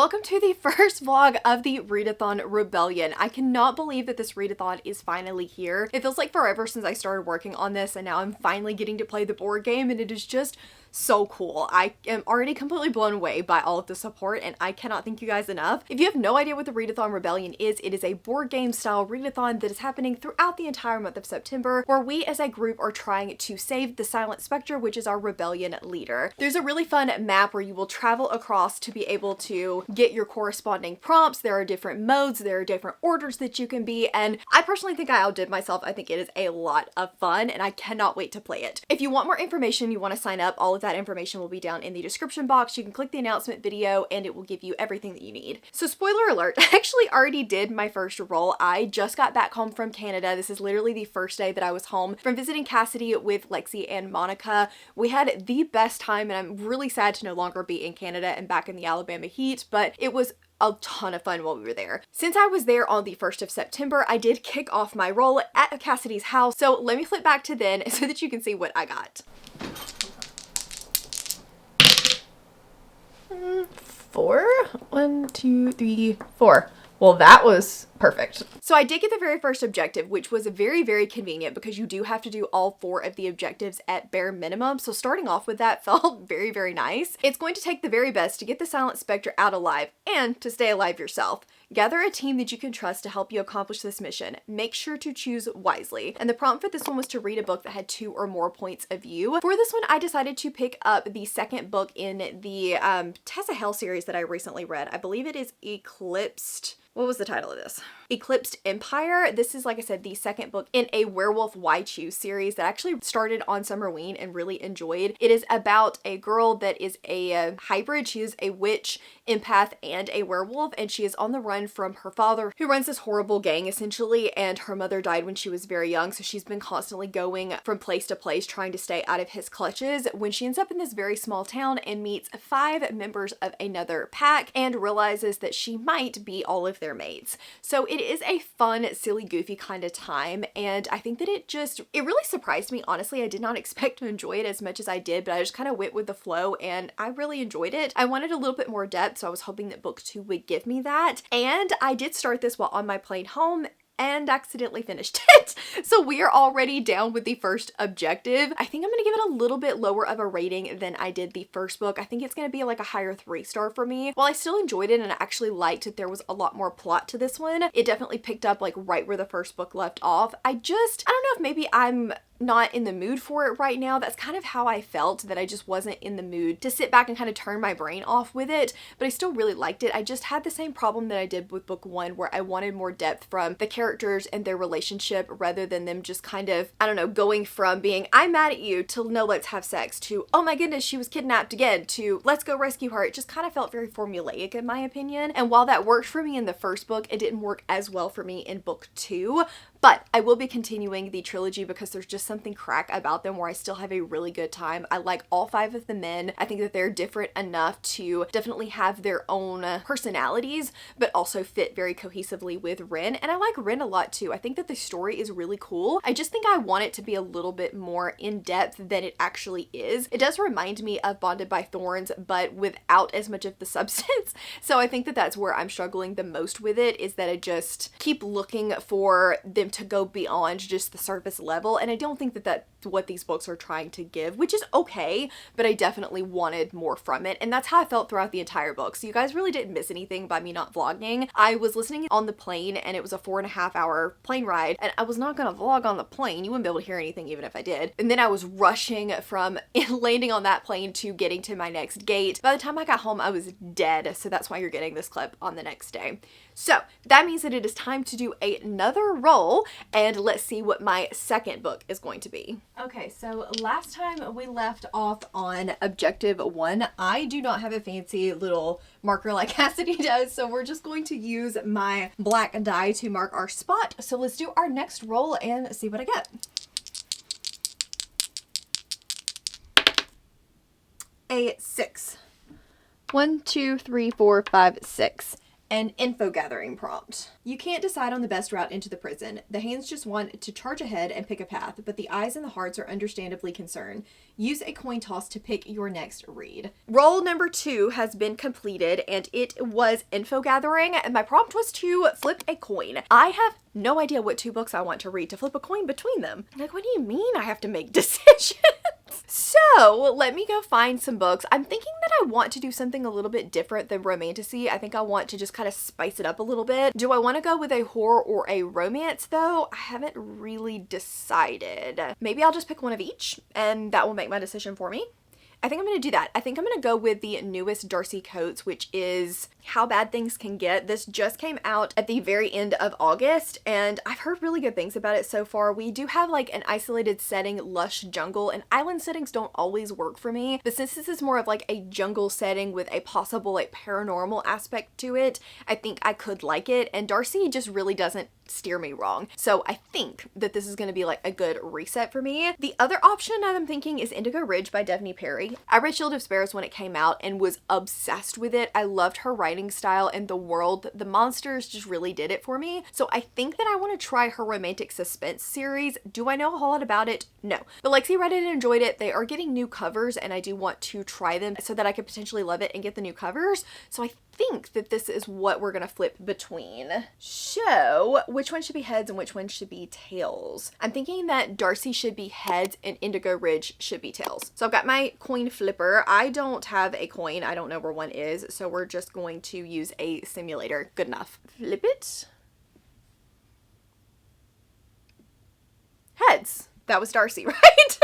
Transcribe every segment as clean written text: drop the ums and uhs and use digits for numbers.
Welcome to the first vlog of the Readathon Rebellion. I cannot believe that this readathon is finally here. It feels like forever since I started working on this, and now I'm finally getting to play the board game, and it is just so cool. I am already completely blown away by all of the support, and I cannot thank you guys enough. If you have no idea what the Readathon Rebellion is, it is a board game style readathon that is happening throughout the entire month of September, where we as a group are trying to save the Silent Spectre, which is our rebellion leader. There's a really fun map where you will travel across to be able to get your corresponding prompts. There are different modes, there are different orders that you can be, and I personally think I outdid myself. I think it is a lot of fun, and I cannot wait to play it. If you want more information, you want to sign up, all of that information will be down in the description box. You can click the announcement video and it will give you everything that you need. So spoiler alert, I actually already did my first roll. I just got back home from Canada. This is literally the first day that I was home from visiting Cassidy with Lexi and Monica. We had the best time, and I'm really sad to no longer be in Canada and back in the Alabama heat, but it was a ton of fun while we were there. Since I was there on the 1st of September, I did kick off my roll at Cassidy's house. So let me flip back to then so that you can see what I got. 4? 1, 2, 3, 4. Well, that was perfect. So I did get the very first objective, which was very, very convenient because you do have to do all 4 of the objectives at bare minimum. So starting off with that felt very, very nice. It's going to take the very best to get the Silent Spectre out alive and to stay alive yourself. Gather a team that you can trust to help you accomplish this mission. Make sure to choose wisely. And the prompt for this one was to read a book that had 2 or more points of view. For this one, I decided to pick up the second book in the Tessa Hale series that I recently read. I believe it is Eclipsed. What was the title of this? Eclipsed Empire. This is, like I said, the second book in a Werewolf Why Choose series that I actually started on Summerween and really enjoyed. It is about a girl that is a hybrid. She is a witch, empath, and a werewolf, and she is on the run from her father, who runs this horrible gang essentially, and her mother died when she was very young, so she's been constantly going from place to place trying to stay out of his clutches, when she ends up in this very small town and meets 5 members of another pack and realizes that she might be all of their mates. So it is a fun, silly, goofy kind of time, and I think that it really surprised me. Honestly, I did not expect to enjoy it as much as I did, but I just kind of went with the flow and I really enjoyed it. I wanted a little bit more depth, so I was hoping that book 2 would give me that, and I did start this while on my plane home and accidentally finished it. So we are already down with the first objective. I think I'm gonna give it a little bit lower of a rating than I did the first book. I think it's gonna be like a higher 3-star for me. While I still enjoyed it and I actually liked that there was a lot more plot to this one, it definitely picked up like right where the first book left off. I don't know if maybe I'm not in the mood for it right now. That's kind of how I felt, that I just wasn't in the mood to sit back and kind of turn my brain off with it, but I still really liked it. I just had the same problem that I did with book 1, where I wanted more depth from the characters and their relationship rather than them just kind of, I don't know, going from being I'm mad at you to no, let's have sex, to oh my goodness, she was kidnapped again, to let's go rescue her. It just kind of felt very formulaic in my opinion, and while that worked for me in the first book, it didn't work as well for me in book 2. But I will be continuing the trilogy because there's just something crack about them where I still have a really good time. I like all 5 of the men. I think that they're different enough to definitely have their own personalities, but also fit very cohesively with Ren. And I like Ren a lot too. I think that the story is really cool. I just think I want it to be a little bit more in depth than it actually is. It does remind me of Bonded by Thorns, but without as much of the substance. So I think that that's where I'm struggling the most with it, is that I just keep looking for them to go beyond just the surface level, and I don't think that that's what these books are trying to give, which is okay, but I definitely wanted more from it, and that's how I felt throughout the entire book. So you guys really didn't miss anything by me not vlogging. I was listening on the plane, and it was a 4.5-hour plane ride, and I was not gonna vlog on the plane. You wouldn't be able to hear anything even if I did. And then I was rushing from landing on that plane to getting to my next gate. By the time I got home, I was dead, so that's why you're getting this clip on the next day. So that means that it is time to do another roll, and let's see what my second book is going to be. Okay, so last time we left off on objective 1. I do not have a fancy little marker like Cassidy does, so we're just going to use my black die to mark our spot. So let's do our next roll and see what I get. A 6. 1, 2, 3, 4, 5, 6. An info gathering prompt. You can't decide on the best route into the prison. The hands just want to charge ahead and pick a path, but the eyes and the hearts are understandably concerned. Use a coin toss to pick your next read. Role number 2 has been completed, and it was info gathering, and my prompt was to flip a coin. I have no idea what 2 books I want to read to flip a coin between them. Like, what do you mean I have to make decisions? So let me go find some books. I'm thinking that I want to do something a little bit different than romantasy. I think I want to just kind of spice it up a little bit. Do I want to go with a horror or a romance though? I haven't really decided. Maybe I'll just pick one of each and that will make my decision for me. I think I'm going to do that. I think I'm going to go with the newest Darcy Coates, which is How Bad Things Can Get. This just came out at the very end of August, and I've heard really good things about it so far. We do have like an isolated setting, lush jungle, and island settings don't always work for me. But since this is more of like a jungle setting with a possible like paranormal aspect to it, I think I could like it, and Darcy just really doesn't steer me wrong. So I think that this is going to be like a good reset for me. The other option that I'm thinking is Indigo Ridge by Daphne Perry. I read Shield of Sparrows when it came out and was obsessed with it. I loved her writing style and the world. The monsters just really did it for me. So I think that I want to try her romantic suspense series. Do I know a whole lot about it? No. But Lexi read it and enjoyed it. They are getting new covers and I do want to try them so that I could potentially love it and get the new covers. So I think that this is what we're gonna flip between. So which one should be heads and which one should be tails? I'm thinking that Darcy should be heads and Indigo Ridge should be tails. So I've got my coin flipper. I don't have a coin. I don't know where one is. So we're just going to use a simulator. Good enough. Flip it. Heads. That was Darcy, right?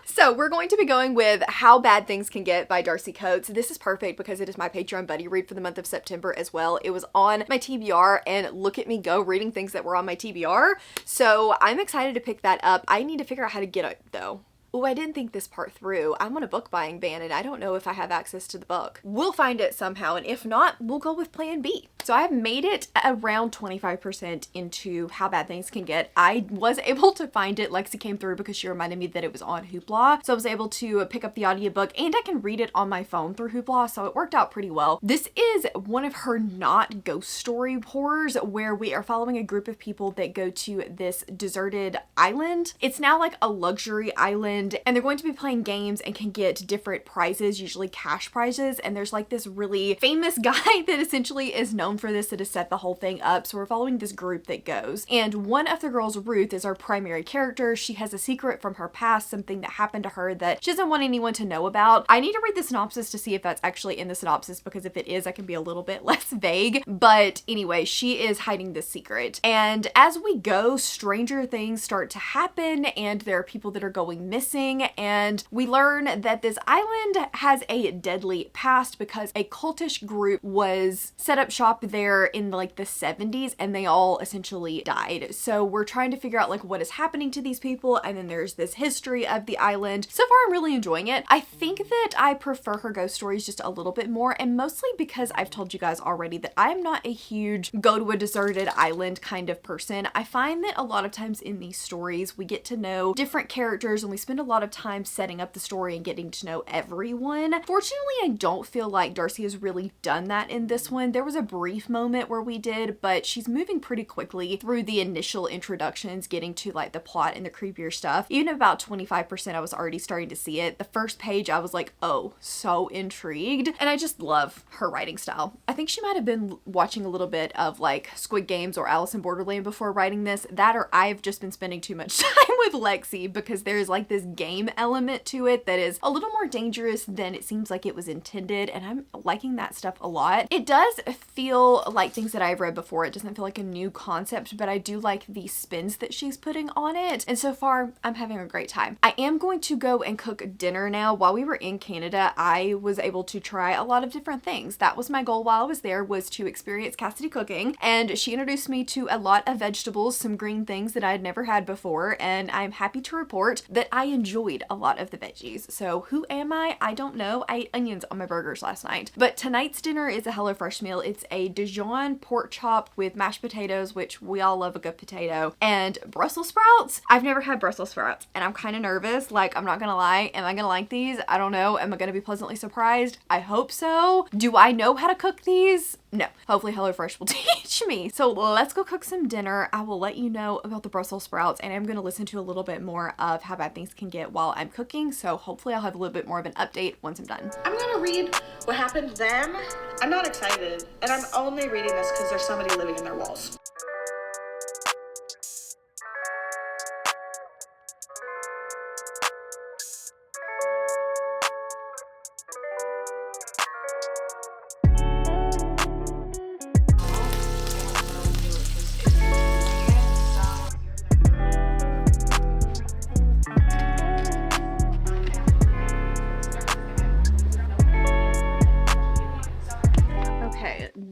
So we're going to be going with How Bad Things Can Get by Darcy Coates. This is perfect because it is my Patreon buddy read for the month of September as well. It was on my TBR and look at me go reading things that were on my TBR. So I'm excited to pick that up. I need to figure out how to get it though. Oh, I didn't think this part through. I'm on a book buying ban and I don't know if I have access to the book. We'll find it somehow, and if not, we'll go with plan B. So I have made it around 25% into How Bad Things Can Get. I was able to find it. Lexi came through because she reminded me that it was on Hoopla. So I was able to pick up the audiobook and I can read it on my phone through Hoopla. So it worked out pretty well. This is one of her not ghost story horrors where we are following a group of people that go to this deserted island. It's now like a luxury island and they're going to be playing games and can get different prizes, usually cash prizes. And there's like this really famous guy that essentially is known for this that has set the whole thing up. So we're following this group that goes. And one of the girls, Ruth, is our primary character. She has a secret from her past, something that happened to her that she doesn't want anyone to know about. I need to read the synopsis to see if that's actually in the synopsis because if it is, I can be a little bit less vague. But anyway, she is hiding this secret. And as we go, stranger things start to happen and there are people that are going missing. And we learn that this island has a deadly past because a cultish group was set up shop there in like the 70s and they all essentially died. So we're trying to figure out like what is happening to these people, and then there's this history of the island. So far I'm really enjoying it. I think that I prefer her ghost stories just a little bit more, and mostly because I've told you guys already that I'm not a huge go to a deserted island kind of person. I find that a lot of times in these stories we get to know different characters and we spend a lot of time setting up the story and getting to know everyone. Fortunately, I don't feel like Darcy has really done that in this one. There was a brief moment where we did, but she's moving pretty quickly through the initial introductions, getting to like the plot and the creepier stuff. Even about 25% I was already starting to see it. The first page I was like, oh, so intrigued. And I just love her writing style. I think she might have been watching a little bit of like Squid Games or Alice in Borderland before writing this. That or I've just been spending too much time with Lexi because there's like this game element to it that is a little more dangerous than it seems like it was intended, and I'm liking that stuff a lot. It does feel like things that I've read before. It doesn't feel like a new concept, but I do like the spins that she's putting on it, and so far I'm having a great time. I am going to go and cook dinner now. While we were in Canada, I was able to try a lot of different things. That was my goal while I was there, was to experience Cassidy cooking, and she introduced me to a lot of vegetables, some green things that I had never had before, and I'm happy to report that I enjoyed a lot of the veggies. So who am I? I don't know. I ate onions on my burgers last night. But tonight's dinner is a HelloFresh meal. It's a Dijon pork chop with mashed potatoes, which we all love a good potato, and Brussels sprouts. I've never had Brussels sprouts and I'm kind of nervous. Like, I'm not gonna lie. Am I gonna like these? I don't know. Am I gonna be pleasantly surprised? I hope so. Do I know how to cook these? No. Hopefully HelloFresh will teach me. So let's go cook some dinner. I will let you know about the Brussels sprouts, and I'm going to listen to a little bit more of how bad things can get while I'm cooking. So hopefully I'll have a little bit more of an update once I'm done. I'm going to read what happened then. I'm not excited, and I'm only reading this because there's somebody living in their walls.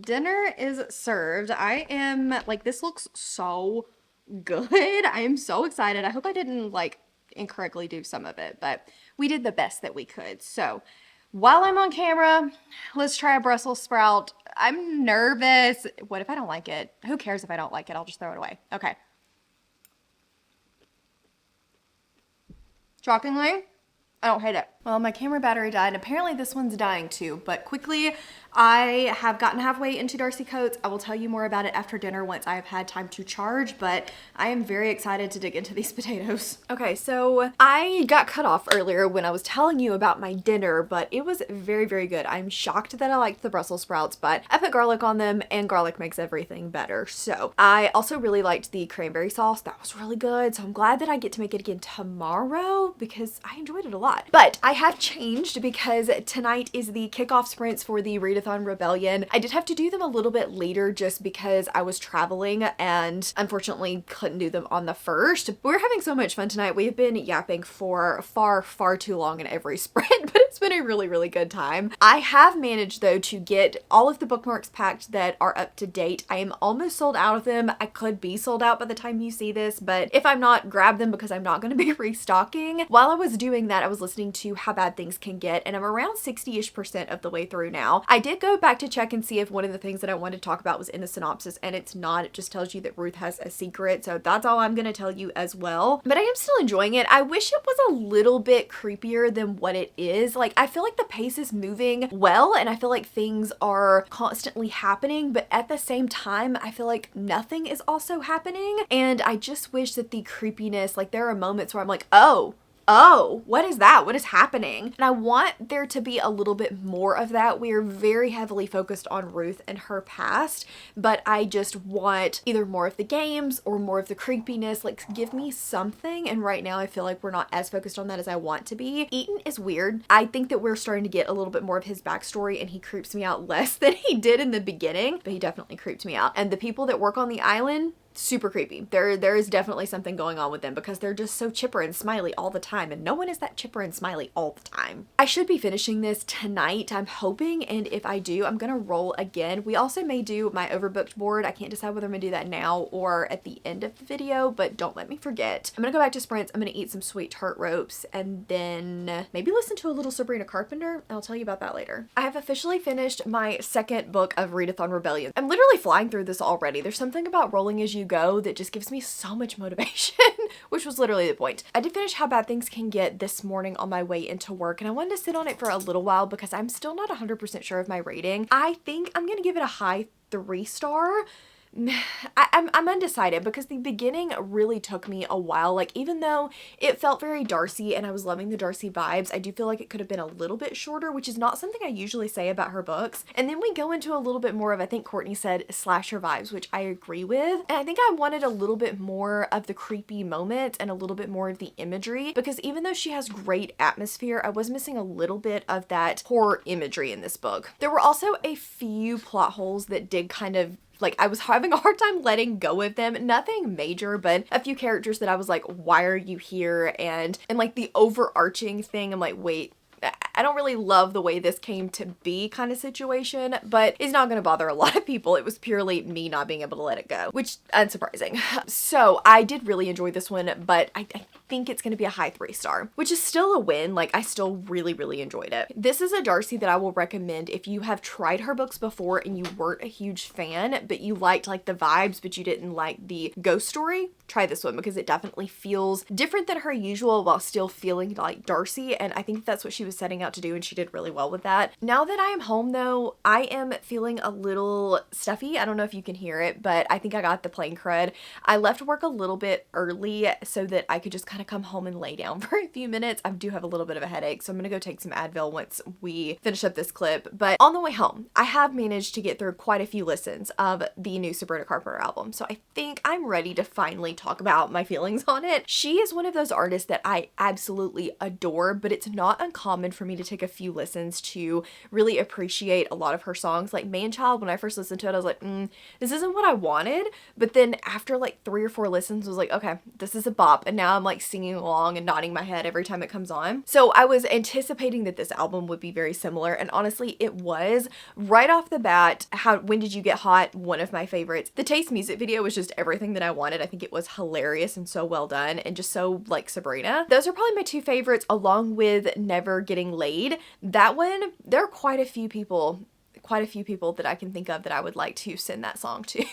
Dinner is served. I am like, this looks so good. I am so excited. I hope I didn't like incorrectly do some of it, but we did the best that we could. So while I'm on camera, let's try a Brussels sprout. I'm nervous. What if I don't like it? Who cares if I don't like it? I'll just throw it away. Okay. Shockingly, I don't hate it. Well, my camera battery died, and apparently this one's dying too, but quickly, I have gotten halfway into Darcy Coats. I will tell you more about it after dinner once I have had time to charge, but I am very excited to dig into these potatoes. Okay, so I got cut off earlier when I was telling you about my dinner, but it was very, very good. I'm shocked that I liked the Brussels sprouts, but I put garlic on them, and garlic makes everything better. So I also really liked the cranberry sauce. That was really good, so I'm glad that I get to make it again tomorrow because I enjoyed it a lot. But I have changed because tonight is the kickoff sprints for the Readathon Rebellion. I did have to do them a little bit later just because I was traveling and unfortunately couldn't do them on the first. We're having so much fun tonight. We have been yapping for far too long in every sprint, but it's been a really, really good time. I have managed though to get all of the bookmarks packed that are up to date. I am almost sold out of them. I could be sold out by the time you see this, but if I'm not, grab them because I'm not going to be restocking. While I was doing that, I was listening to How Bad Things Can Get, and I'm around 60-ish% of the way through now. I did go back to check and see if one of the things that I wanted to talk about was in the synopsis, and it's not. It just tells you that Ruth has a secret, so that's all I'm going to tell you as well. But I am still enjoying it. I wish it was a little bit creepier than what it is. Like, I feel like the pace is moving well, and I feel like things are constantly happening, but at the same time, I feel like nothing is also happening, and I just wish that the creepiness, like there are moments where I'm like, oh, what is that? What is happening? And I want there to be a little bit more of that. We are very heavily focused on Ruth and her past, but I just want either more of the games or more of the creepiness. Like, give me something. And right now I feel like we're not as focused on that as I want to be. Eaton is weird. I think that we're starting to get a little bit more of his backstory, and he creeps me out less than he did in the beginning, but he definitely creeped me out. And the people that work on the island, super creepy. There is definitely something going on with them because they're just so chipper and smiley all the time, and no one is that chipper and smiley all the time. I should be finishing this tonight, I'm hoping, and if I do, I'm gonna roll again. We also may do my overbooked board. I can't decide whether I'm gonna do that now or at the end of the video, but don't let me forget. I'm gonna go back to sprints, I'm gonna eat some sweet tart ropes, and then maybe listen to a little Sabrina Carpenter, and I'll tell you about that later. I have officially finished my second book of Readathon Rebellion. I'm literally flying through this already. There's something about rolling as you go that just gives me so much motivation, which was literally the point. I did finish How Bad Things Can Get this morning on my way into work, and I wanted to sit on it for a little while because I'm still not 100% sure of my rating. I think I'm gonna give it a high 3-star. I'm undecided because the beginning really took me a while. Like, even though it felt very Darcy and I was loving the Darcy vibes, I do feel like it could have been a little bit shorter, which is not something I usually say about her books. And then we go into a little bit more of, I think Courtney said, slasher vibes, which I agree with. And I think I wanted a little bit more of the creepy moments and a little bit more of the imagery, because even though she has great atmosphere, I was missing a little bit of that horror imagery in this book. There were also a few plot holes that did kind of, like, I was having a hard time letting go of them. Nothing major, but a few characters that I was like, why are you here? And like the overarching thing, I'm like, wait, I don't really love the way this came to be kind of situation, but it's not going to bother a lot of people. It was purely me not being able to let it go, which unsurprising. So I did really enjoy this one, but I think it's going to be a high 3-star, which is still a win. Like, I still really, really enjoyed it. This is a Darcy that I will recommend if you have tried her books before and you weren't a huge fan, but you liked like the vibes, but you didn't like the ghost story. Try this one because it definitely feels different than her usual while still feeling like Darcy, and I think that's what she was setting out to do, and she did really well with that. Now that I am home though, I am feeling a little stuffy. I don't know if you can hear it, but I think I got the plane crud. I left work a little bit early so that I could just kind of come home and lay down for a few minutes. I do have a little bit of a headache, so I'm gonna go take some Advil once we finish up this clip. But on the way home, I have managed to get through quite a few listens of the new Sabrina Carpenter album, so I think I'm ready to finally talk about my feelings on it. She is one of those artists that I absolutely adore, but it's not uncommon for me to take a few listens to really appreciate a lot of her songs. Like Manchild, when I first listened to it, I was like, this isn't what I wanted, but then after like 3 or 4 listens, I was like, okay, this is a bop, and now I'm like singing along and nodding my head every time it comes on. So I was anticipating that this album would be very similar, and honestly, it was. Right off the bat, When Did You Get Hot, one of my favorites. The Taste music video was just everything that I wanted. I think it was hilarious and so well done and just so like Sabrina. Those are probably my 2 favorites, along with Never Getting Laid. That one, there are quite a few people that I can think of that I would like to send that song to.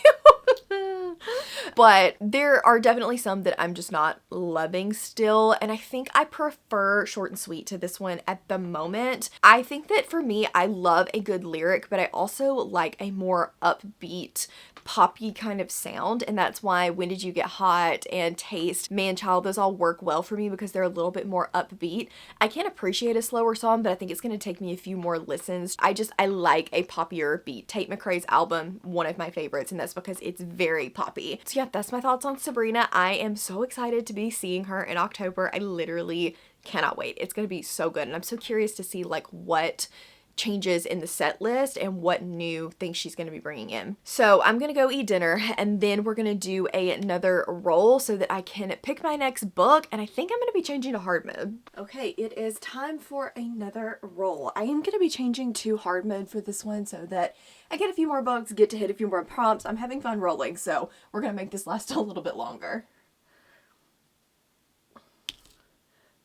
But there are definitely some that I'm just not loving still, and I think I prefer Short and Sweet to this one at the moment. I think that for me, I love a good lyric, but I also like a more upbeat, poppy kind of sound, and that's why When Did You Get Hot and Taste, Manchild, those all work well for me because they're a little bit more upbeat. I can appreciate a slower song, but I think it's going to take me a few more listens. I like a poppier beat. Tate McRae's album, one of my favorites, and that's because it's very poppy. So yeah, that's my thoughts on Sabrina. I am so excited to be seeing her in October. I literally cannot wait. It's going to be so good, and I'm so curious to see like what changes in the set list and what new things she's going to be bringing in. So I'm going to go eat dinner, and then we're going to do another roll so that I can pick my next book, and I think I'm going to be changing to hard mode. Okay, it is time for another roll. I am going to be changing to hard mode for this one so that I get a few more books, get to hit a few more prompts. I'm having fun rolling, so we're going to make this last a little bit longer.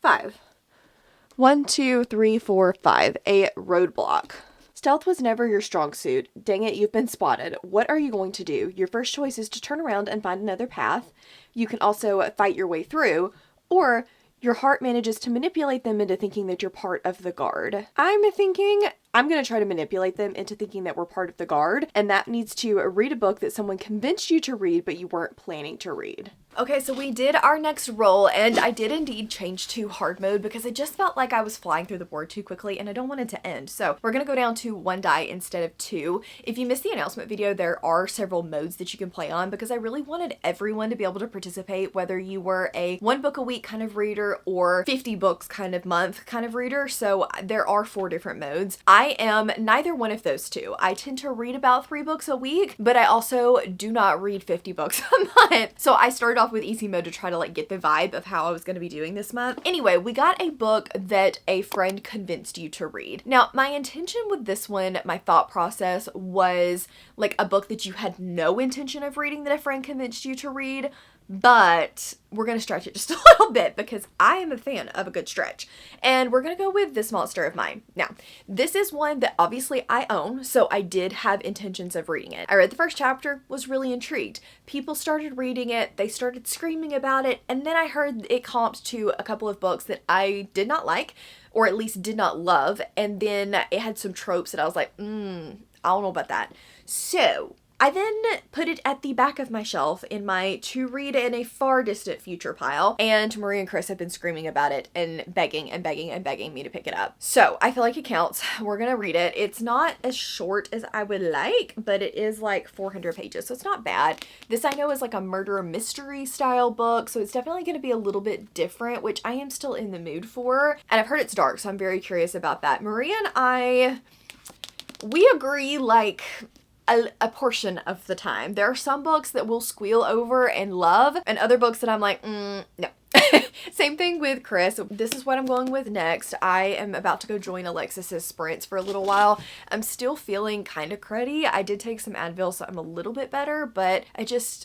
5. 1, 2, 3, 4, 5. A roadblock. Stealth was never your strong suit. Dang it, you've been spotted. What are you going to do? Your first choice is to turn around and find another path. You can also fight your way through, or your heart manages to manipulate them into thinking that you're part of the guard. I'm thinking I'm going to try to manipulate them into thinking that we're part of the guard, and that needs to read a book that someone convinced you to read but you weren't planning to read. Okay, so we did our next roll, and I did indeed change to hard mode because it just felt like I was flying through the board too quickly and I don't want it to end. So we're going to go down to 1 die instead of 2. If you missed the announcement video, there are several modes that you can play on because I really wanted everyone to be able to participate, whether you were a 1 book a week kind of reader or 50 books kind of month kind of reader. So there are 4 different modes. I am neither one of those 2. I tend to read about 3 books a week, but I also do not read 50 books a month. So I started off with easy mode to try to like get the vibe of how I was going to be doing this month. Anyway, we got a book that a friend convinced you to read. Now, my intention with this one, my thought process was like a book that you had no intention of reading that a friend convinced you to read, but we're going to stretch it just a little bit because I am a fan of a good stretch. And we're going to go with This Monster of Mine. Now, this is one that obviously I own, so I did have intentions of reading it. I read the first chapter, was really intrigued. People started reading it, they started screaming about it, and then I heard it comped to a couple of books that I did not like, or at least did not love, and then it had some tropes that I was like, I don't know about that. So I then put it at the back of my shelf in my to read in a far distant future pile, and Marie and Chris have been screaming about it and begging and begging and begging me to pick it up. So I feel like it counts. We're gonna read it. It's not as short as I would like, but it is like 400 pages, so it's not bad. This I know is like a murder mystery style book, so it's definitely gonna be a little bit different, which I am still in the mood for. And I've heard it's dark, so I'm very curious about that. Marie and we agree like a portion of the time. There are some books that we'll squeal over and love, and other books that I'm like, no. Same thing with Chris. This is what I'm going with next. I am about to go join Alexis's sprints for a little while. I'm still feeling kind of cruddy. I did take some Advil, so I'm a little bit better, but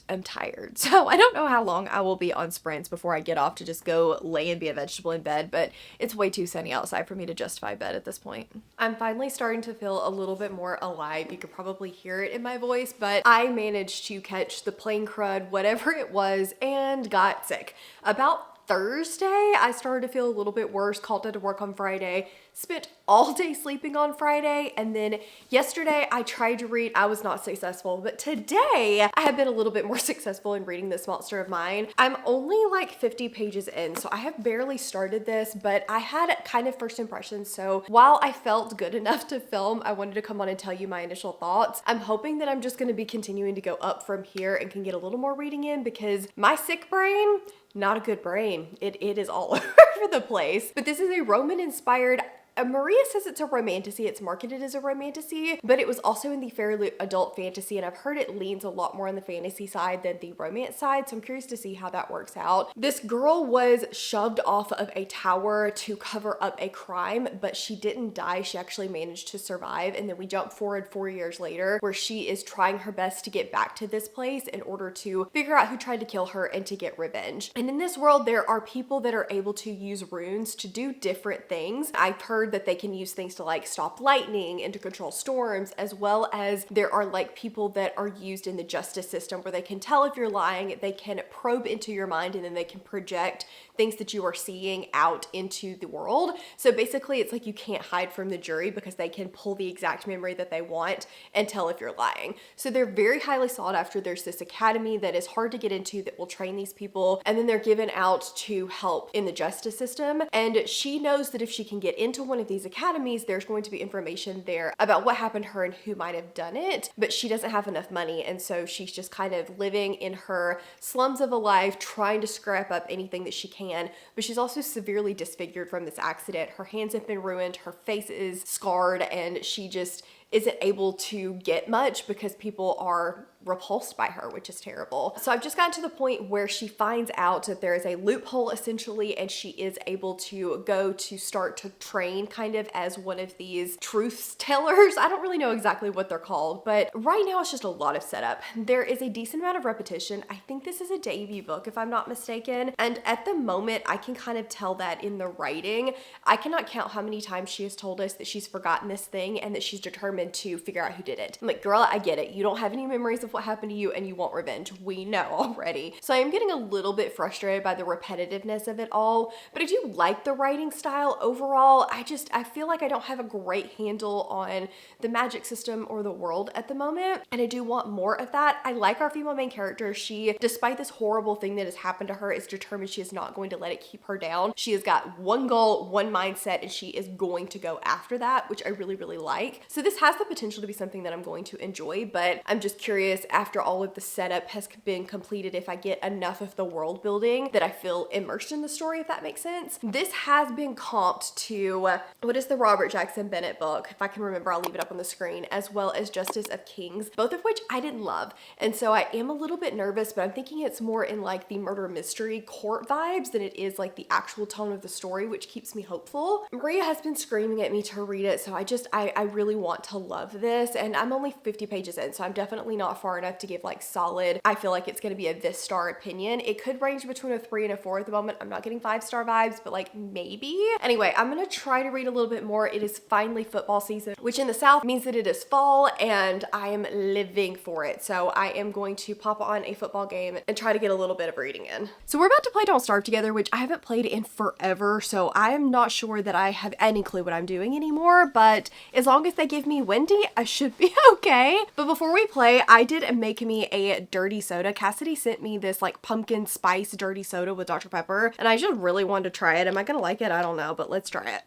I'm tired. So I don't know how long I will be on sprints before I get off to just go lay and be a vegetable in bed, but it's way too sunny outside for me to justify bed at this point. I'm finally starting to feel a little bit more alive. You could probably hear it in my voice, but I managed to catch the plane crud, whatever it was, and got sick. About Thursday, I started to feel a little bit worse, called into work on Friday, spent all day sleeping on Friday, and then yesterday I tried to read. I was not successful, but today I have been a little bit more successful in reading this monster of mine. I'm only like 50 pages in, so I have barely started this, but I had kind of first impressions, so while I felt good enough to film, I wanted to come on and tell you my initial thoughts. I'm hoping that I'm just going to be continuing to go up from here and can get a little more reading in, because my sick brain, not a good brain. It is all over the place. But this is a Roman-inspired, Maria says it's a romantasy. It's marketed as a romantasy, but it was also in the fairly adult fantasy, and I've heard it leans a lot more on the fantasy side than the romance side, so I'm curious to see how that works out. This girl was shoved off of a tower to cover up a crime, but she didn't die. She actually managed to survive, and then we jump forward 4 years later, where she is trying her best to get back to this place in order to figure out who tried to kill her and to get revenge. And in this world, there are people that are able to use runes to do different things. I've heard that they can use things to like stop lightning and to control storms, as well as there are like people that are used in the justice system where they can tell if you're lying, they can probe into your mind, and then they can project things that you are seeing out into the world. So basically it's like you can't hide from the jury because they can pull the exact memory that they want and tell if you're lying. So they're very highly sought after. There's this academy that is hard to get into that will train these people, and then they're given out to help in the justice system. And she knows that if she can get into one of these academies, there's going to be information there about what happened to her and who might have done it, but she doesn't have enough money, and so she's just kind of living in her slums of a life, trying to scrap up anything that she can. But she's also severely disfigured from this accident. Her hands have been ruined, her face is scarred, and she just isn't able to get much because people are repulsed by her, which is terrible. So I've just gotten to the point where she finds out that there is a loophole essentially, and she is able to go to start to train kind of as one of these truth tellers. I don't really know exactly what they're called, but right now it's just a lot of setup. There is a decent amount of repetition. I think this is a debut book if I'm not mistaken, and at the moment I can kind of tell that in the writing. I cannot count how many times she has told us that she's forgotten this thing and that she's determined to figure out who did it. I'm like, girl, I get it. You don't have any memories of what happened to you and you want revenge. We know already. So I am getting a little bit frustrated by the repetitiveness of it all, but I do like the writing style overall. I feel like I don't have a great handle on the magic system or the world at the moment, and I do want more of that. I like our female main character. She, despite this horrible thing that has happened to her, is determined she is not going to let it keep her down. She has got one goal, one mindset, and she is going to go after that, which I really, really like. So this has the potential to be something that I'm going to enjoy, but I'm just curious after all of the setup has been completed if I get enough of the world building that I feel immersed in the story, if that makes sense. This has been comped to, what is the Robert Jackson Bennett book? If I can remember, I'll leave it up on the screen, as well as Justice of Kings, both of which I didn't love. And so I am a little bit nervous, but I'm thinking it's more in like the murder mystery court vibes than it is like the actual tone of the story, which keeps me hopeful. Maria has been screaming at me to read it, so I really want to love this, and I'm only 50 pages in, so I'm definitely not far enough to give like solid, I feel like it's going to be a this star opinion. It could range between a 3 and a 4 at the moment. I'm not getting 5-star vibes, but like maybe. Anyway, I'm going to try to read a little bit more. It is finally football season, which in the South means that it is fall, and I am living for it. So I am going to pop on a football game and try to get a little bit of reading in. So we're about to play Don't Starve together, which I haven't played in forever, so I am not sure that I have any clue what I'm doing anymore, but as long as they give me Wendy, I should be okay. But before we play, I did make me a dirty soda. Cassidy sent me this like pumpkin spice dirty soda with Dr. Pepper, and I just really wanted to try it. Am I gonna like it? I don't know, but let's try it.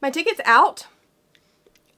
My ticket's out.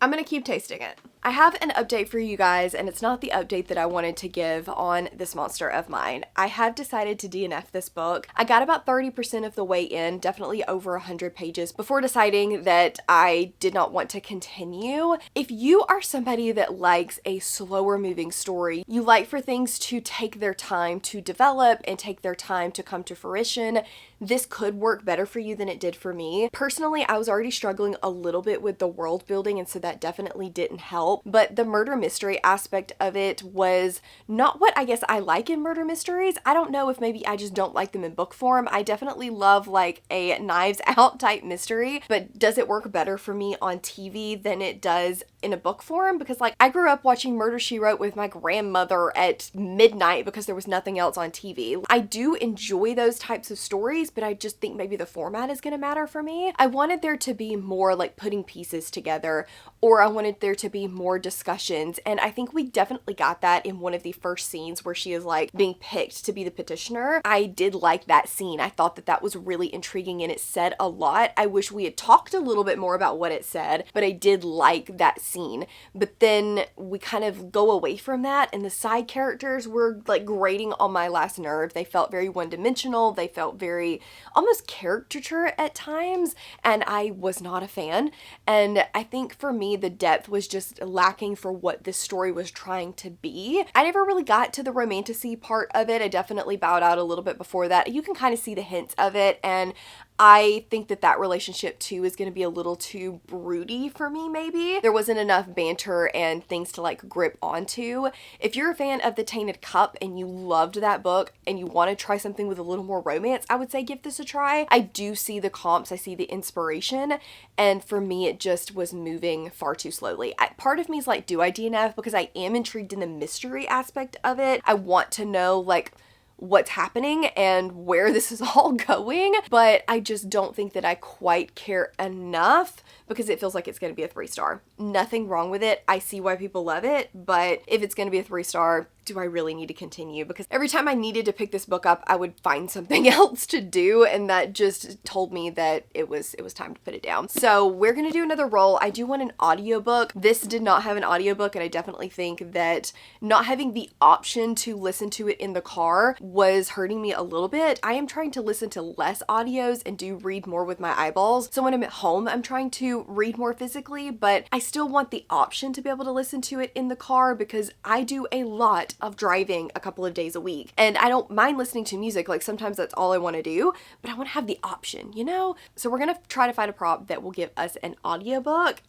I'm gonna keep tasting it. I have an update for you guys, and it's not the update that I wanted to give on This Monster of Mine. I have decided to DNF this book. I got about 30% of the way in, definitely over 100 pages, before deciding that I did not want to continue. If you are somebody that likes a slower moving story, you like for things to take their time to develop and take their time to come to fruition, this could work better for you than it did for me. Personally, I was already struggling a little bit with the world building, and so that definitely didn't help. But the murder mystery aspect of it was not what I guess I like in murder mysteries. I don't know if maybe I just don't like them in book form. I definitely love like a Knives Out type mystery, but does it work better for me on TV than it does in a book form? Because like I grew up watching Murder, She Wrote with my grandmother at midnight because there was nothing else on TV. I do enjoy those types of stories, but I just think maybe the format is going to matter for me. I wanted there to be more like putting pieces together, or I wanted there to be more discussions, and I think we definitely got that in one of the first scenes where she is like being picked to be the petitioner. I did like that scene. I thought that that was really intriguing and it said a lot. I wish we had talked a little bit more about what it said, but I did like that scene. But then we kind of go away from that, and the side characters were like grating on my last nerve. They felt very one-dimensional. They felt very almost caricature at times, and I was not a fan. And I think for me, the depth was just lacking for what this story was trying to be. I never really got to the romantasy part of it. I definitely bowed out a little bit before that. You can kind of see the hints of it, and I think that that relationship too is going to be a little too broody for me maybe. There wasn't enough banter and things to like grip onto. If you're a fan of The Tainted Cup and you loved that book and you want to try something with a little more romance, I would say give this a try. I do see the comps, I see the inspiration, and for me it just was moving far too slowly. Part of me is like, do I DNF? Because I am intrigued in the mystery aspect of it. I want to know like what's happening and where this is all going, but I just don't think that I quite care enough because it feels like it's going to be a 3-star. Nothing wrong with it. I see why people love it, but if it's going to be a 3-star, do I really need to continue? Because every time I needed to pick this book up, I would find something else to do, and that just told me that it was time to put it down. So we're going to do another roll. I do want an audiobook. This did not have an audiobook, and I definitely think that not having the option to listen to it in the car was hurting me a little bit. I am trying to listen to less audios and do read more with my eyeballs. So when I'm at home, I'm trying to read more physically, but I still want the option to be able to listen to it in the car because I do a lot of driving a couple of days a week, and I don't mind listening to music. Like sometimes that's all I want to do, but I want to have the option, you know? So we're gonna try to find a prompt that will give us an audiobook.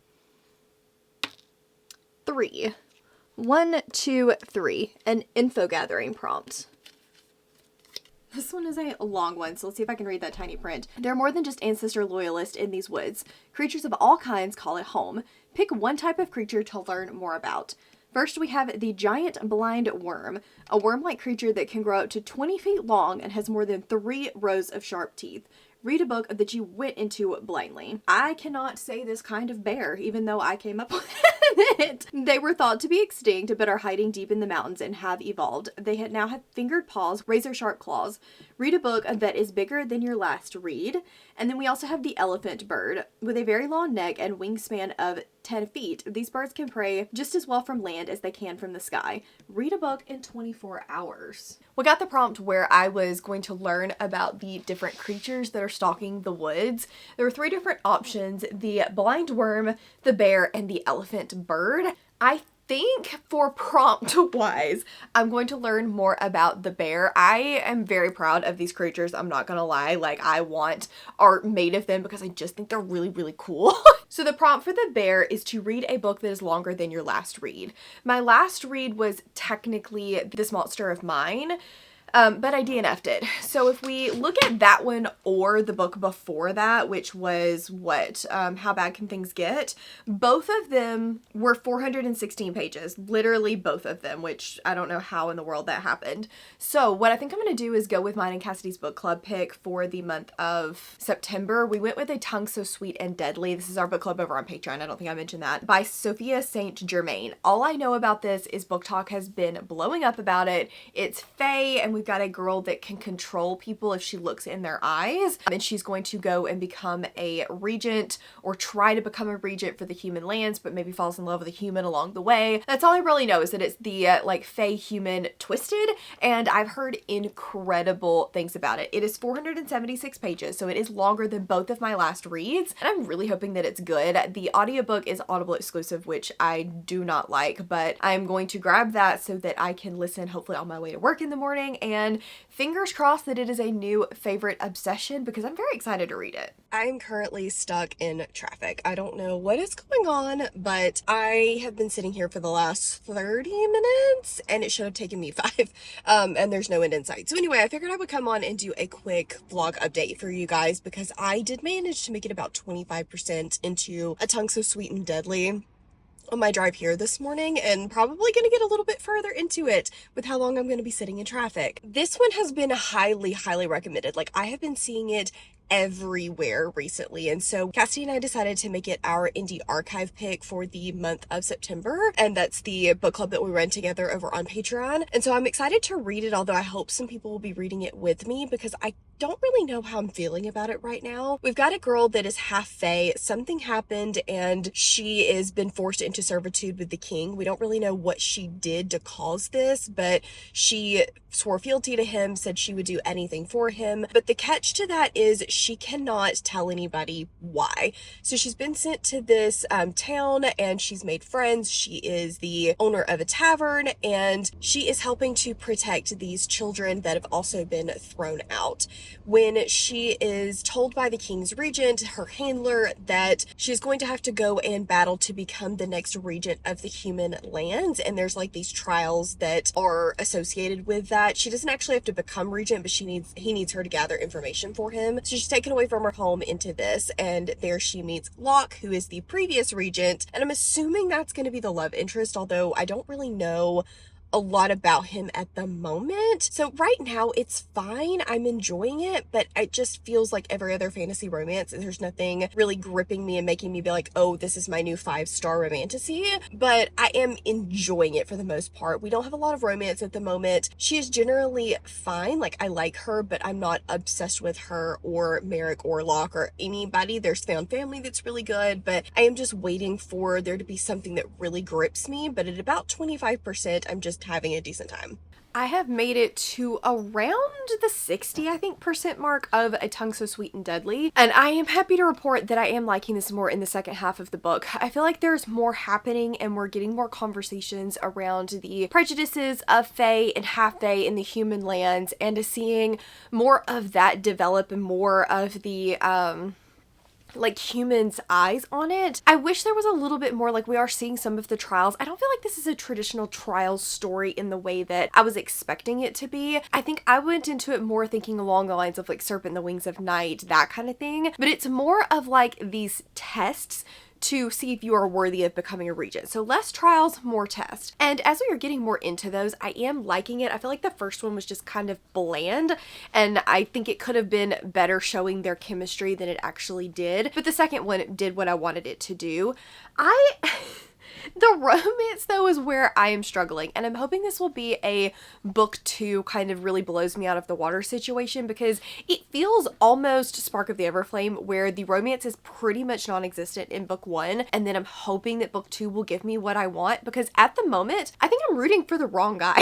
3. 1, 2, 3. An info gathering prompt. This one is a long one, so let's see if I can read that tiny print. There are more than just ancestor loyalists in these woods. Creatures of all kinds call it home. Pick one type of creature to learn more about. First, we have the giant blind worm, a worm-like creature that can grow up to 20 feet long and has more than 3 rows of sharp teeth. Read a book that you went into blindly. I cannot say this kind of bear, even though I came up with it. They were thought to be extinct, but are hiding deep in the mountains and have evolved. They now have fingered paws, razor-sharp claws. Read a book that is bigger than your last read. And then we also have the elephant bird, with a very long neck and wingspan of 10 feet. These birds can prey just as well from land as they can from the sky. Read a book in 24 hours. We got the prompt where I was going to learn about the different creatures that are stalking the woods. There were 3 different options: the blind worm, the bear, and the elephant bird. I think for prompt wise, I'm going to learn more about the bear. I am very proud of these creatures. I'm not gonna lie. Like, I want art made of them because I just think they're really, really cool. So the prompt for the bear is to read a book that is longer than your last read. My last read was technically This Monster of Mine, but I DNF'd it. So if we look at that one or the book before that, which was what, How Bad Can Things Get? Both of them were 416 pages, literally both of them, which I don't know how in the world that happened. So what I think I'm going to do is go with mine and Cassidy's book club pick for the month of September. We went with A Tongue So Sweet and Deadly. This is our book club over on Patreon. I don't think I mentioned that. By Sophia St. Germain. All I know about this is Book Talk has been blowing up about it. It's fae, and we've got a girl that can control people if she looks in their eyes. And she's going to go and become a regent, or try to become a regent for the human lands, but maybe falls in love with a human along the way. That's all I really know, is that it's the like fae human twisted, and I've heard incredible things about it. It is 476 pages, so it is longer than both of my last reads, and I'm really hoping that it's good. The audiobook is Audible exclusive, which I do not like, but I'm going to grab that so that I can listen hopefully on my way to work in the morning, and fingers crossed that it is a new favorite obsession, because I'm very excited to read it. I'm currently stuck in traffic. I don't know what is going on, but I have been sitting here for the last 30 minutes and it should have taken me 5. And there's no end in sight. So anyway, I figured I would come on and do a quick vlog update for you guys, because I did manage to make it about 25% into A Tongue So Sweet and Deadly on my drive here this morning, and probably going to get a little bit further into it with how long I'm going to be sitting in traffic. This one has been highly recommended. Like, I have been seeing it everywhere recently, and so Cassie and I decided to make it our indie archive pick for the month of September, and that's the book club that we run together over on Patreon. And so I'm excited to read it, although I hope some people will be reading it with me, because I don't really know how I'm feeling about it right now. We've got a girl that is half fae. Something happened and she has been forced into servitude with the king. We don't really know what she did to cause this, but she swore fealty to him, said she would do anything for him. But the catch to that is she cannot tell anybody why. So she's been sent to this town, and she's made friends. She is the owner of a tavern, and she is helping to protect these children that have also been thrown out. When she is told by the king's regent, her handler, that she's going to have to go and battle to become the next regent of the human lands, and there's like these trials that are associated with that. She doesn't actually have to become regent, but he needs her to gather information for him. So she's taken away from her home into this, and there she meets Locke, who is the previous regent, and I'm assuming that's going to be the love interest, although I don't really know a lot about him at the moment. So right now it's fine. I'm enjoying it, but it just feels like every other fantasy romance. There's nothing really gripping me and making me be like, oh, this is my new 5-star romantasy, but I am enjoying it for the most part. We don't have a lot of romance at the moment. She is generally fine. Like, I like her, but I'm not obsessed with her or Merrick or Locke or anybody. There's found family that's really good, but I am just waiting for there to be something that really grips me. But at about 25%, I'm just having a decent time. I have made it to around the 60, I think, percent mark of A Tongue So Sweet and Deadly, and I am happy to report that I am liking this more in the second half of the book. I feel like there's more happening, and we're getting more conversations around the prejudices of fae and half fae in the human lands, and seeing more of that develop and more of the like humans' eyes on it. I wish there was a little bit more. Like, we are seeing some of the trials. I don't feel like this is a traditional trials story in the way that I was expecting it to be. I think I went into it more thinking along the lines of like Serpent in the Wings of Night, that kind of thing. But it's more of like these tests to see if you are worthy of becoming a regent. So less trials, more tests. And as we are getting more into those, I am liking it. I feel like the first one was just kind of bland, and I think it could have been better showing their chemistry than it actually did. But the second one did what I wanted it to do. The romance, though, is where I am struggling, and I'm hoping this will be a book 2 kind of really blows me out of the water situation, because it feels almost Spark of the Everflame, where the romance is pretty much non-existent in book 1, and then I'm hoping that book 2 will give me what I want, because at the moment, I think I'm rooting for the wrong guy.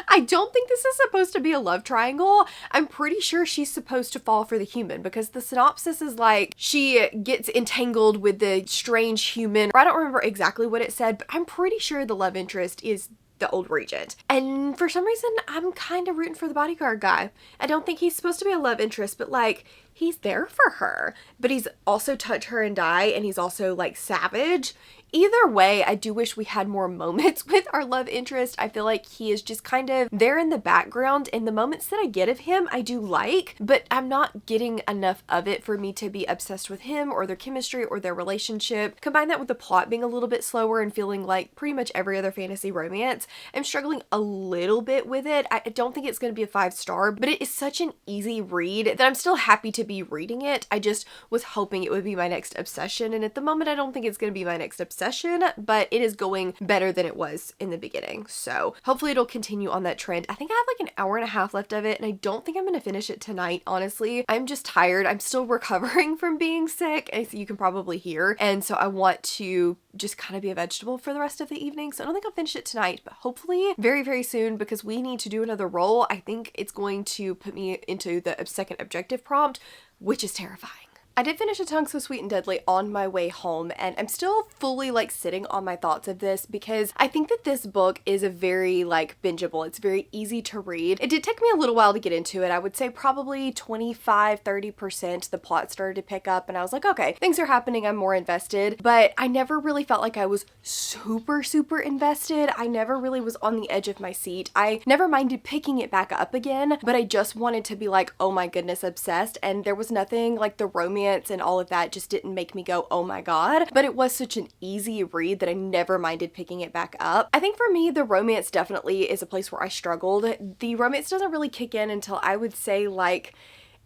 I don't think this is supposed to be a love triangle. I'm pretty sure she's supposed to fall for the human, because the synopsis is like she gets entangled with the strange human. I don't remember exactly what it said, but I'm pretty sure the love interest is the old regent. And for some reason, I'm kind of rooting for the bodyguard guy. I don't think he's supposed to be a love interest, but like, he's there for her. But he's also touch her and die, and he's also like savage. Either way, I do wish we had more moments with our love interest. I feel like he is just kind of there in the background, and the moments that I get of him, I do like, but I'm not getting enough of it for me to be obsessed with him or their chemistry or their relationship. Combine that with the plot being a little bit slower and feeling like pretty much every other fantasy romance, I'm struggling a little bit with it. I don't think it's going to be a 5-star, but it is such an easy read that I'm still happy to be reading it. I just was hoping it would be my next obsession, and at the moment I don't think it's going to be my next obsession, but it is going better than it was in the beginning. So hopefully it'll continue on that trend. I think I have like an hour and a half left of it, and I don't think I'm going to finish it tonight, honestly. I'm just tired. I'm still recovering from being sick, as you can probably hear, and so I want to just kind of be a vegetable for the rest of the evening. So I don't think I'll finish it tonight, but hopefully very, very soon, because we need to do another roll. I think it's going to put me into the second objective prompt, which is terrifying. I did finish A Tongue So Sweet and Deadly on my way home, and I'm still fully like sitting on my thoughts of this because I think that this book is a very like bingeable. It's very easy to read. It did take me a little while to get into it. I would say probably 25-30% the plot started to pick up, and I was like, okay, things are happening, I'm more invested, but I never really felt like I was super invested. I never really was on the edge of my seat. I never minded picking it back up again, but I just wanted to be like, oh my goodness, obsessed, and there was nothing like the romance and all of that just didn't make me go, oh my god, but it was such an easy read that I never minded picking it back up. I think for me, the romance definitely is a place where I struggled. The romance doesn't really kick in until I would say like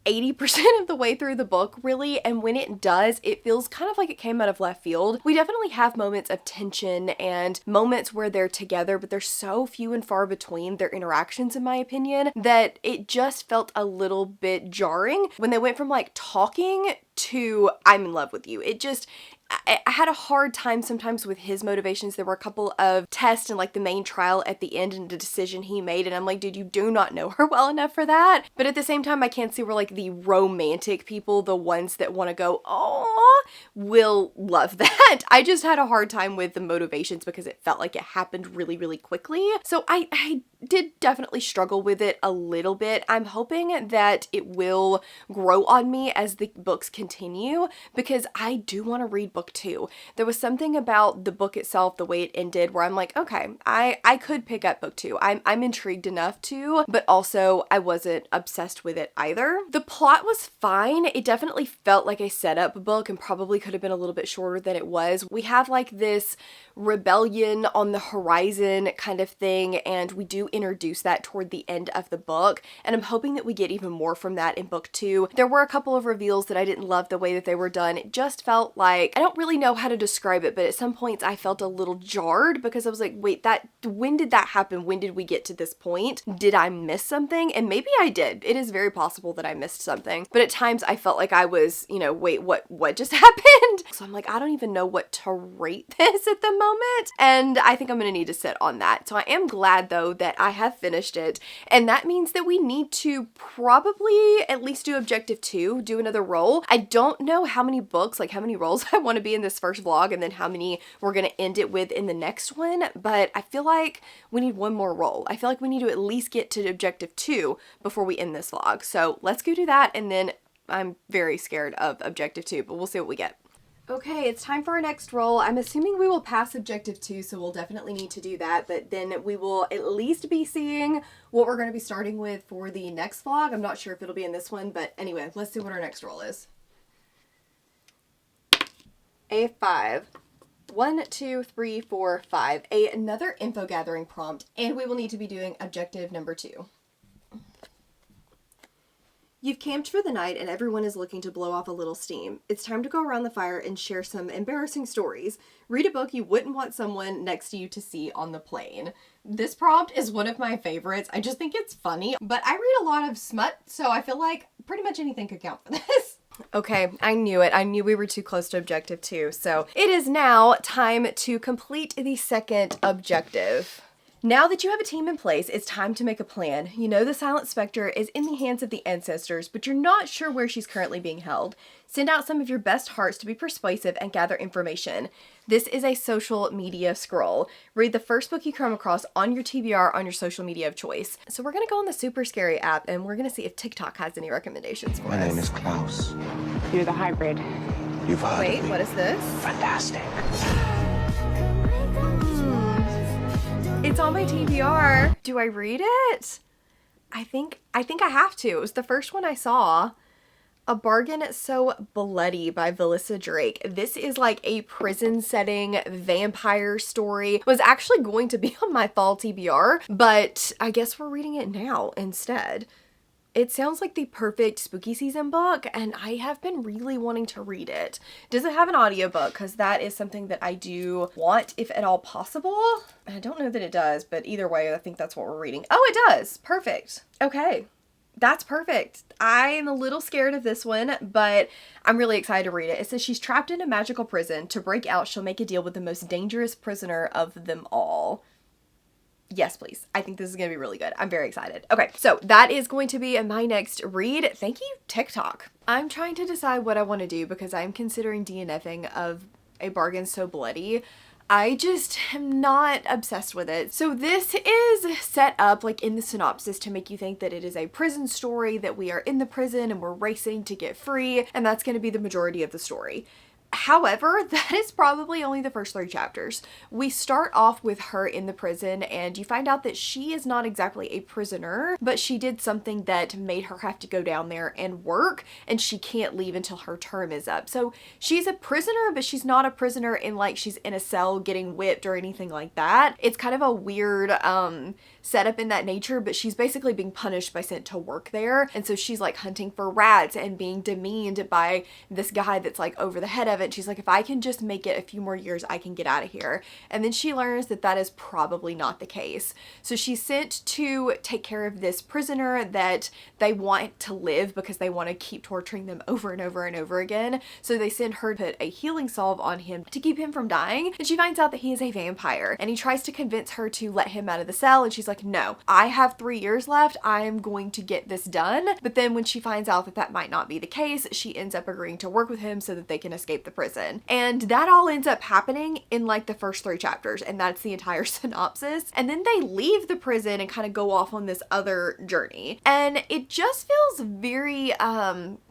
80% of the way through the book, really, and when it does, it feels kind of like it came out of left field. We definitely have moments of tension and moments where they're together, but they're so few and far between, their interactions, in my opinion, that it just felt a little bit jarring when they went from like talking to I'm in love with you. It just, I had a hard time sometimes with his motivations. There were a couple of tests and like the main trial at the end and the decision he made, and I'm like, dude, you do not know her well enough for that. But at the same time, I can't see where like the romantic people, the ones that want to go, oh, will love that. I just had a hard time with the motivations because it felt like it happened really quickly. So I did definitely struggle with it a little bit. I'm hoping that it will grow on me as the books continue, because I do want to read book 2. There was something about the book itself, the way it ended, where I'm like, okay, I could pick up book 2. I'm intrigued enough to, but also I wasn't obsessed with it either. The plot was fine. It definitely felt like a setup book and probably could have been a little bit shorter than it was. We have like this rebellion on the horizon kind of thing, and we do introduce that toward the end of the book, and I'm hoping that we get even more from that in book 2. There were a couple of reveals that I didn't love the way that they were done. It just felt like, I don't really know how to describe it, but at some points I felt a little jarred because I was like, wait, when did that happen? When did we get to this point? Did I miss something? And maybe I did. It is very possible that I missed something, but at times I felt like I was, you know, wait, what just happened? So I'm like, I don't even know what to rate this at the moment, and I think I'm gonna need to sit on that. So I am glad though that I have finished it, and that means that we need to probably at least do objective 2, do another roll. I don't know how many books, like how many rolls I want to be in this first vlog, and then how many we're gonna end it with in the next one, but I feel like we need one more roll. I feel like we need to at least get to objective 2 before we end this vlog. So let's go do that, and then I'm very scared of objective 2, but we'll see what we get. Okay, it's time for our next roll. I'm assuming we will pass objective 2, so we'll definitely need to do that, but then we will at least be seeing what we're going to be starting with for the next vlog. I'm not sure if it'll be in this one, but anyway, let's see what our next roll is. A5. 1, 2, 3, 4, 5. Another info gathering prompt, and we will need to be doing objective number 2. You've camped for the night and everyone is looking to blow off a little steam. It's time to go around the fire and share some embarrassing stories. Read a book you wouldn't want someone next to you to see on the plane. This prompt is one of my favorites. I just think it's funny, but I read a lot of smut, so I feel like pretty much anything could count for this. Okay, I knew it. I knew we were too close to objective 2, so it is now time to complete the second objective. Now that you have a team in place, it's time to make a plan. You know the Silent Spectre is in the hands of the ancestors, but you're not sure where she's currently being held. Send out some of your best hearts to be persuasive and gather information. This is a social media scroll. Read the first book you come across on your TBR on your social media of choice. So we're gonna go on the Super Scary app and we're gonna see if TikTok has any recommendations for us. My name is Klaus. You're the hybrid. You've heard of Wait, me. what is this? Fantastic. It's on my TBR. Do I read it? I think I have to. It was the first one I saw. A Bargain So Bloody by Vilissa Drake. This is like a prison setting vampire story. It was actually going to be on my fall TBR, but I guess we're reading it now instead. It sounds like the perfect spooky season book, and I have been really wanting to read it. Does it have an audiobook? Because that is something that I do want, if at all possible. I don't know that it does, but either way, I think that's what we're reading. Oh, it does! Perfect. Okay. That's perfect. I am a little scared of this one, but I'm really excited to read it. It says she's trapped in a magical prison. To break out, she'll make a deal with the most dangerous prisoner of them all. Yes, please. I think this is going to be really good. I'm very excited. Okay, so that is going to be my next read. Thank you, TikTok. I'm trying to decide what I want to do because I'm considering DNFing of A Bargain So Bloody. I just am not obsessed with it. So this is set up like in the synopsis to make you think that it is a prison story, that we are in the prison and we're racing to get free, and that's going to be the majority of the story. However, that is probably only the first 3 chapters. We start off with her in the prison and you find out that she is not exactly a prisoner, but she did something that made her have to go down there and work, and she can't leave until her term is up. So she's a prisoner, but she's not a prisoner in like she's in a cell getting whipped or anything like that. It's kind of a weird setup in that nature, but she's basically being punished by sent to work there. And so she's like hunting for rats and being demeaned by this guy that's like over the head of it. She's like, if I can just make it a few more years, I can get out of here. And then she learns that that is probably not the case. So she's sent to take care of this prisoner that they want to live because they want to keep torturing them over and over and over again. So they send her to put a healing salve on him to keep him from dying. And she finds out that he is a vampire, and he tries to convince her to let him out of the cell. And she's like, no, I have 3 years left. I am going to get this done. But then when she finds out that that might not be the case, she ends up agreeing to work with him so that they can escape the prison. And that all ends up happening in like the first 3 chapters, and that's the entire synopsis. And then they leave the prison and kind of go off on this other journey. And it just feels very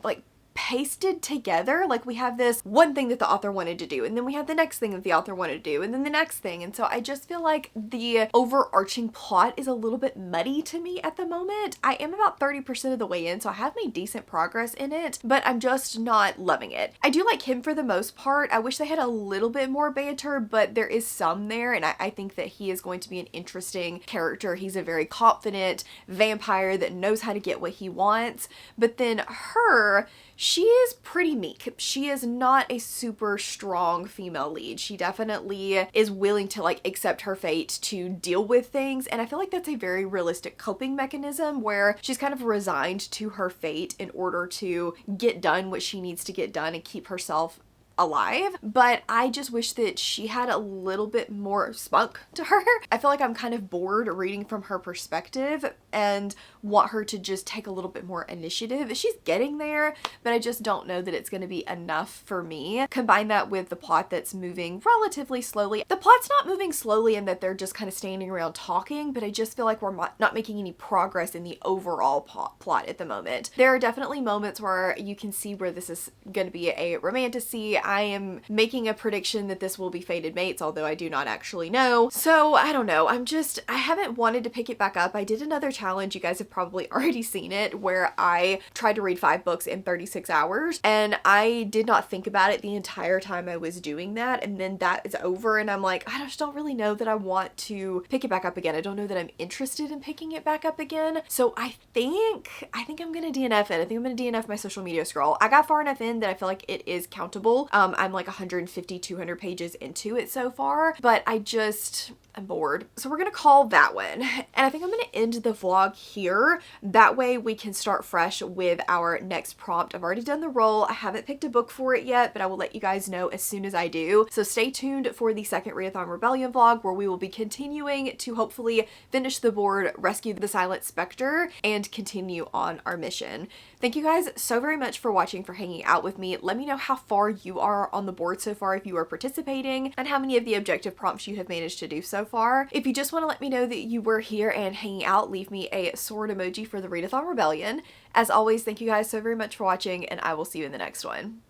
like pasted together. Like we have this one thing that the author wanted to do, and then we have the next thing that the author wanted to do, and then the next thing. And so I just feel like the overarching plot is a little bit muddy to me at the moment. I am about 30% of the way in, so I have made decent progress in it, but I'm just not loving it. I do like him for the most part. I wish they had a little bit more banter, but there is some there, and I think that he is going to be an interesting character. He's a very confident vampire that knows how to get what he wants. But then her, she is pretty meek. She is not a super strong female lead. She definitely is willing to like accept her fate to deal with things, and I feel like that's a very realistic coping mechanism where she's kind of resigned to her fate in order to get done what she needs to get done and keep herself alive. But I just wish that she had a little bit more spunk to her. I feel like I'm kind of bored reading from her perspective and want her to just take a little bit more initiative. She's getting there, but I just don't know that it's going to be enough for me. Combine that with the plot that's moving relatively slowly. The plot's not moving slowly in that they're just kind of standing around talking, but I just feel like we're not making any progress in the overall plot at the moment. There are definitely moments where you can see where this is going to be a romantasy. I am making a prediction that this will be fated mates, although I do not actually know. So I don't know. I haven't wanted to pick it back up. I did another challenge. You guys have probably already seen it, where I tried to read 5 books in 36 hours, and I did not think about it the entire time I was doing that. And then that is over, and I'm like, I just don't really know that I want to pick it back up again. I don't know that I'm interested in picking it back up again. So I think I'm gonna DNF it. I think I'm gonna DNF my social media scroll. I got far enough in that I feel like it is countable. I'm like 150, 200 pages into it so far, but I'm bored. So we're gonna call that one. And I think I'm gonna end the vlog here. That way we can start fresh with our next prompt. I've already done the roll. I haven't picked a book for it yet, but I will let you guys know as soon as I do. So stay tuned for the second Readathon Rebellion vlog, where we will be continuing to hopefully finish the board, rescue the Silent Spectre, and continue on our mission. Thank you guys so very much for watching, for hanging out with me. Let me know how far you are on the board so far if you are participating, and how many of the objective prompts you have managed to do so far. If you just want to let me know that you were here and hanging out, leave me a sword emoji for the Readathon Rebellion. As always, thank you guys so very much for watching, and I will see you in the next one.